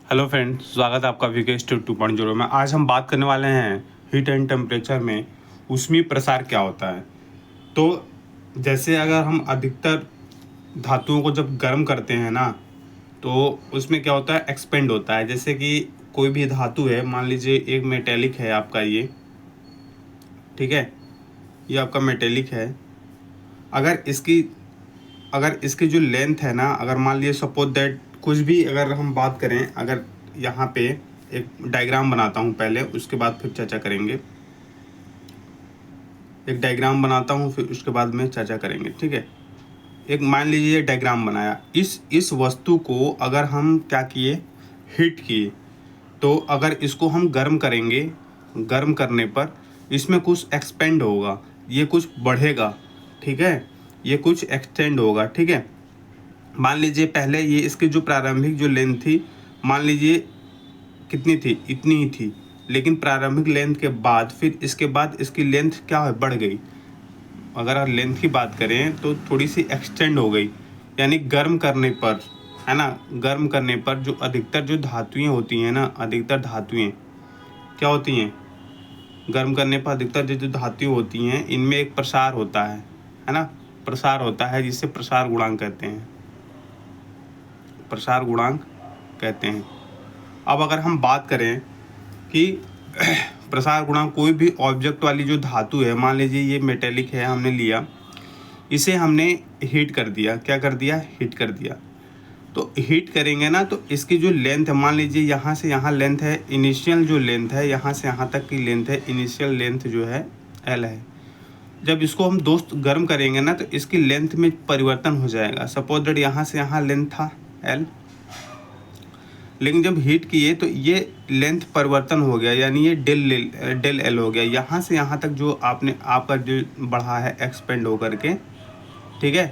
Hello friends, स्वागत है आपका वीके स्टूड 2.0 में। आज हम बात करने वाले हैं हीट एंड टेम्परेचर में ऊष्मीय प्रसार क्या होता है। तो जैसे अगर हम अधिकतर धातुओं को जब गर्म करते हैं ना, तो उसमें क्या होता है, एक्सपेंड होता है। जैसे कि कोई भी धातु है, मान लीजिए एक मेटेलिक है आपका ये, ठीक है, ये आपका मेटेलिक है। अगर इसकी जो लेंथ है ना, अगर मान लीजिए सपोज दैट कुछ भी अगर हम बात करें, अगर यहाँ पे एक डायग्राम बनाता हूँ पहले, उसके बाद फिर चर्चा करेंगे। एक डायग्राम बनाता हूँ, फिर उसके बाद में चर्चा करेंगे, ठीक है। एक मान लीजिए डायग्राम बनाया, इस वस्तु को अगर हम क्या किए, हीट किए, तो अगर इसको हम गर्म करेंगे, गर्म करने पर इसमें कुछ एक्सपेंड होगा, ये कुछ बढ़ेगा, ठीक है, ये कुछ एक्सटेंड होगा, ठीक है। मान लीजिए पहले ये इसकी जो प्रारंभिक जो लेंथ थी, मान लीजिए कितनी थी, इतनी ही थी, लेकिन प्रारंभिक लेंथ के बाद फिर इसके बाद इसकी लेंथ क्या है, बढ़ गई। अगर आप लेंथ की बात करें तो थोड़ी सी एक्सटेंड हो गई, यानी गर्म करने पर, है ना, गर्म करने पर जो अधिकतर जो धातुएं होती हैं ना, अधिकतर धातुएं क्या होती हैं, गर्म करने पर अधिकतर जो धातुएं होती हैं, इनमें एक प्रसार होता है ना, प्रसार होता है, जिसे प्रसार गुणांक कहते हैं, प्रसार गुणांक कहते हैं। अब अगर हम बात करें कि प्रसार गुणांक, कोई भी ऑब्जेक्ट वाली जो धातु है, मान लीजिए ये मेटेलिक है, हमने लिया, इसे हमने हीट कर दिया, क्या कर दिया, हीट कर दिया। तो हीट करेंगे ना, तो इसकी जो लेंथ है, मान लीजिए यहाँ से यहाँ लेंथ है, इनिशियल जो लेंथ है, यहाँ से यहाँ तक की लेंथ है, इनिशियल लेंथ जो है एल है। जब इसको हम दोस्त गर्म करेंगे ना, तो इसकी लेंथ में परिवर्तन हो जाएगा। सपोज दैट यहाँ से यहाँ लेंथ था एल, लेकिन जब हीट किए तो ये लेंथ परिवर्तन हो गया, यानी ये डेल एल हो गया। यहाँ से यहाँ तक जो आपका जो बढ़ा है एक्सपेंड होकर के, ठीक है,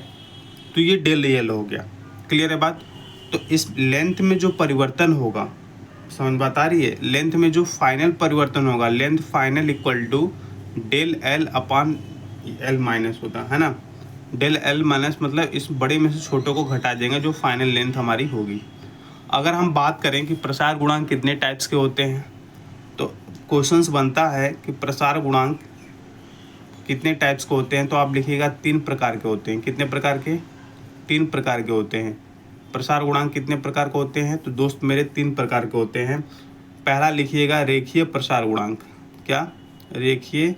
तो ये डेल एल हो गया। क्लियर है बात। तो इस लेंथ में जो परिवर्तन होगा, समझ बात आ रही है, लेंथ में जो फाइनल परिवर्तन होगा, length final equal to del L upon L minus होता है ना। डेल एल माइनस मतलब इस बड़े में से छोटे को घटा देंगे, जो फाइनल लेंथ हमारी होगी। अगर हम बात करें कि प्रसार गुणांक कितने टाइप्स के होते हैं, तो क्वेश्चंस बनता है कि प्रसार गुणांक कितने टाइप्स के होते हैं, तो आप लिखिएगा 3 प्रकार के होते हैं। कितने प्रकार के, 3 प्रकार के होते हैं। प्रसार गुणांक कितने प्रकार के होते हैं, तो दोस्त मेरे 3 प्रकार के होते हैं। पहला लिखिएगा रेखीय प्रसार गुणांक। क्या, रेखीय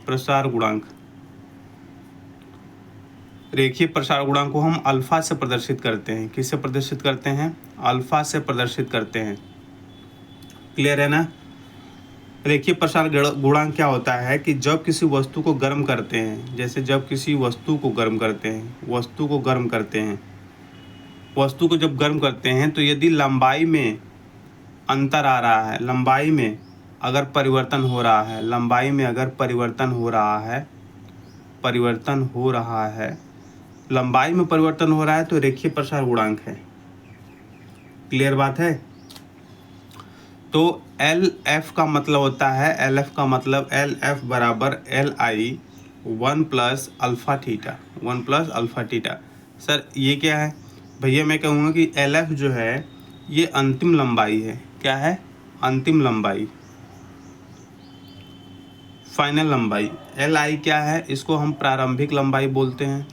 प्रसार गुणांक। रेखीय प्रसार गुणांक को हम अल्फा से प्रदर्शित करते हैं। किससे प्रदर्शित करते हैं, अल्फा से प्रदर्शित करते हैं। क्लियर है ना। रेखीय प्रसार गुणांक क्या होता है कि जब किसी वस्तु को गर्म करते हैं, जैसे जब किसी वस्तु को गर्म करते हैं, वस्तु को गर्म करते हैं, वस्तु को जब गर्म करते हैं, तो यदि लंबाई में अंतर आ रहा है, लंबाई में अगर परिवर्तन हो रहा है, लंबाई में अगर परिवर्तन हो रहा है, परिवर्तन हो रहा है, लंबाई में परिवर्तन हो रहा है, तो रेखीय प्रसार गुणांक है। क्लियर बात है। तो एल एफ का मतलब होता है, एल एफ का मतलब एल एफ बराबर L I 1 plus alpha theta, 1 plus alpha theta. Sir ये क्या है भैया, मैं कहूँगा कि एल एफ जो है ये अंतिम लंबाई है। क्या है, अंतिम लंबाई, फाइनल लंबाई। एल आई क्या है, इसको हम प्रारंभिक लंबाई बोलते हैं।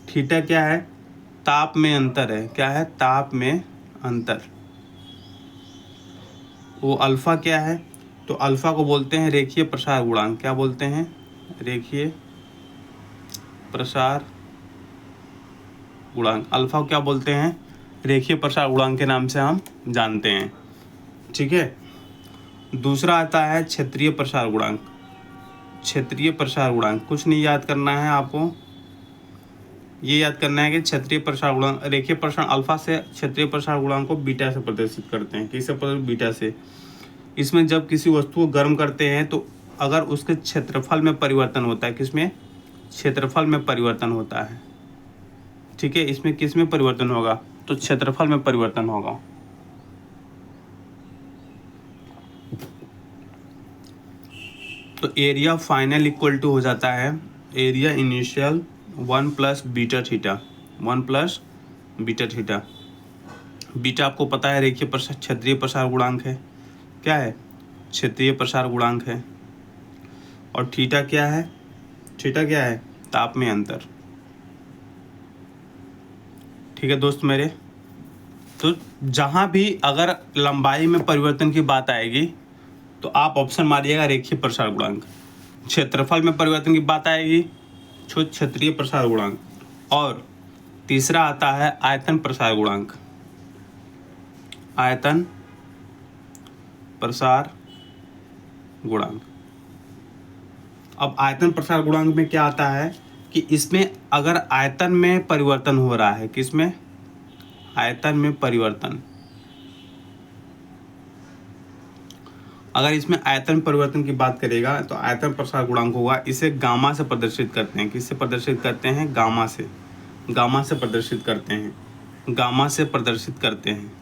थीटा क्या है, ताप में अंतर है। क्या है, ताप में अंतर। वो अल्फ़ा क्या है, तो अल्फ़ा को बोलते हैं रेखीय प्रसार गुणांक। क्या बोलते हैं, रेखीय प्रसार गुणांक। अल्फ़ा को क्या बोलते हैं, रेखीय प्रसार गुणांक के नाम से हम जानते हैं, ठीक है। दूसरा आता है क्षेत्रीय प्रसार गुणांक। क्षेत्रीय प्रसार गुणांक कुछ नहीं याद करना है आपको, ये याद करना है कि क्षेत्रीय प्रसार गुणांक, रेखीय प्रसार अल्फा से क्षेत्रीय प्रसार गुणांक को बीटा से प्रदर्शित करते हैं। किससे प्रदर्शित, बीटा से। इसमें जब किसी वस्तु को गर्म करते हैं, तो अगर उसके क्षेत्रफल में परिवर्तन होता है, किसमें, क्षेत्रफल में परिवर्तन होता है, ठीक है। इसमें किस में परिवर्तन होगा, तो क्षेत्रफल में परिवर्तन होगा। तो एरिया फाइनल इक्वल टू हो जाता है area initial 1 plus beta theta, 1 plus beta theta. Beta आपको पता है रेखीय प्रसार क्षेत्रीय प्रसार गुणांक है। क्या है? क्षेत्रीय प्रसार गुणांक है। और थीटा क्या है? थीटा क्या है? ताप में अंतर। ठीक है दोस्त मेरे। तो जहाँ भी अगर लंबाई में परिवर्तन की बात आएगी तो आप ऑप्शन मारिएगा रेखीय प्रसार गुणांक। क्षेत्रफल में परिवर्तन की बात आएगी तो क्षेत्रीय प्रसार गुणांक। और तीसरा आता है आयतन प्रसार गुणांक। आयतन प्रसार गुणांक। अब आयतन प्रसार गुणांक में क्या आता है कि इसमें अगर आयतन में परिवर्तन हो रहा है, किसमें? आयतन में परिवर्तन। अगर इसमें आयतन परिवर्तन की बात करेगा तो आयतन प्रसार गुणांक होगा। इसे गामा से प्रदर्शित करते हैं। किससे प्रदर्शित करते हैं? गामा से। गामा से प्रदर्शित करते हैं। गामा से प्रदर्शित करते हैं।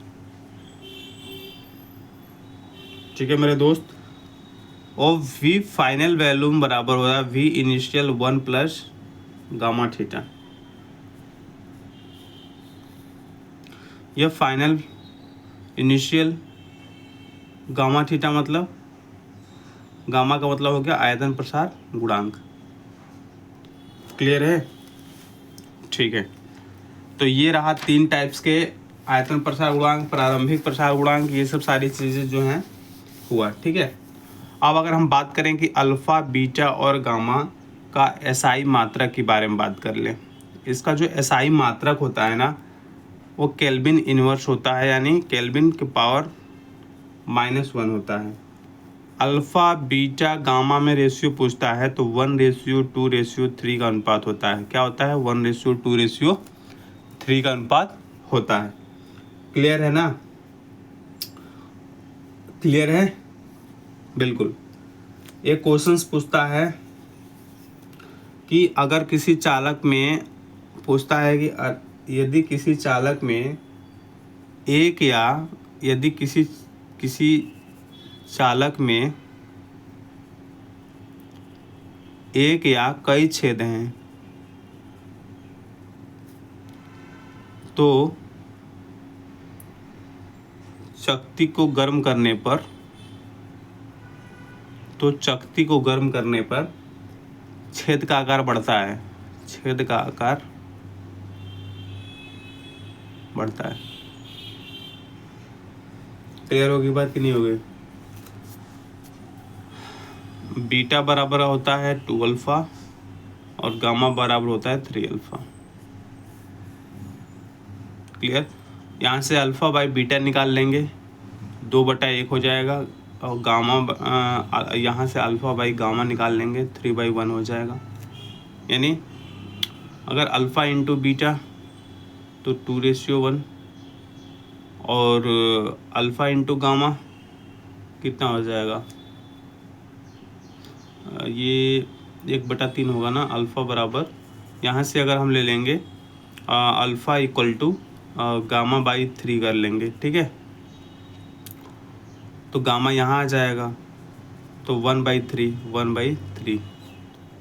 ठीक है मेरे दोस्त। और v फाइनल वैल्यू बराबर हो रहा है v initial 1 plus gamma theta. यह फाइनल इनिशियल गामा थीटा मतलब गामा का मतलब हो गया आयतन प्रसार गुणांक। क्लियर है? ठीक है। तो ये रहा 3 टाइप्स के आयतन प्रसार गुणांक, प्रारंभिक प्रसार गुणांक, ये सब सारी चीज़ें जो हैं हुआ। ठीक है। अब अगर हम बात करें कि अल्फ़ा, बीटा और गामा का एसआई मात्रक के बारे में बात कर लें। इसका जो एसआई मात्रक होता है ना, वो केल्विन इन्वर्स होता है, यानी केल्विन के पावर -1 होता है। अल्फ़ा, बीटा, गामा में रेशियो पूछता है तो 1:2:3 का अनुपात होता है। क्या होता है? 1:2:3 का अनुपात होता है। क्लियर है ना? क्लियर है? बिल्कुल। एक क्वेश्चंस पूछता है कि अगर किसी चालक में पूछता है कि यदि किसी चालक में एक या यदि किसी चालक में एक या कई छेद हैं तो चकती को गर्म करने पर छेद का आकार बढ़ता है। छेद का आकार बढ़ता है। क्लियर होगी बात कि नहीं होगी? बीटा बराबर होता है 2 अल्फ़ा और गामा बराबर होता है 3 अल्फ़ा। क्लियर? यहाँ से अल्फ़ा बाई बीटा निकाल लेंगे, 2/1 हो जाएगा। और गामा यहाँ से अल्फ़ा बाई गामा निकाल लेंगे, 3/1 हो जाएगा। यानी अगर अल्फ़ा इंटू बीटा तो 2:1 और अल्फ़ा इंटू गामा कितना हो जाएगा? ये 1/3 होगा ना। अल्फ़ा बराबर यहाँ से अगर हम ले लेंगे alpha equal to gamma by 3 कर लेंगे। ठीक है। तो गामा यहाँ आ जाएगा तो 1/3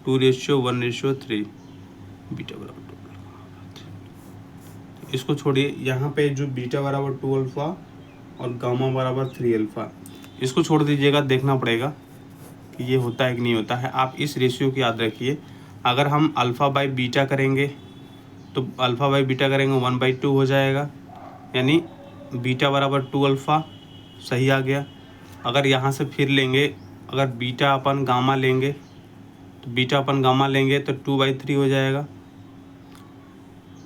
2:1:3 बीटा बराबर 2। इसको छोड़िए, यहाँ पे जो बीटा बराबर 2 अल्फ़ा और गामा बराबर 3 अल्फ़ा, इसको छोड़ दीजिएगा। देखना पड़ेगा कि ये होता है कि नहीं होता है। आप इस रेशियो की याद रखिए। अगर हम अल्फ़ा बाई बीटा करेंगे तो 1/2 हो जाएगा, यानी बीटा बराबर 2 अल्फ़ा सही आ गया। अगर यहाँ से फिर लेंगे, अगर बीटा अपन गामा लेंगे तो 2/3 हो जाएगा।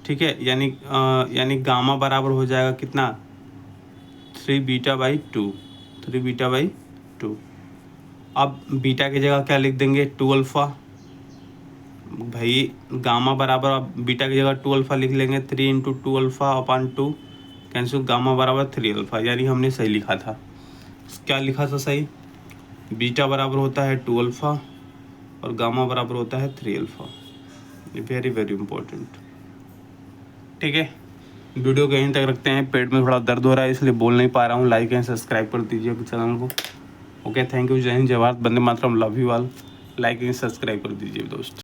ठीक है। यानी गामा बराबर हो जाएगा कितना? 3β/2। अब बीटा की जगह क्या लिख देंगे? 2 अल्फ़ा। भाई गामा बराबर, अब बीटा की जगह 2 अल्फ़ा लिख लेंगे। 3 × 2 अल्फ़ा/2 कैंसिल, गामा बराबर 3 अल्फ़ा। यानी हमने सही लिखा था। क्या लिखा था सही? बीटा बराबर होता है 2 अल्फ़ा और गामा बराबर होता है 3 अल्फ़ा। Very very important. ठीक है। वीडियो को यहीं तक रखते हैं। पेट में थोड़ा दर्द हो रहा है इसलिए बोल नहीं पा रहा हूँ। लाइक एंड सब्सक्राइब कर दीजिए चैनल को। Okay, thank you. जय हिंद, जय Bharat, Vande Mataram, love you all. Like and subscribe कर दीजिए दोस्त।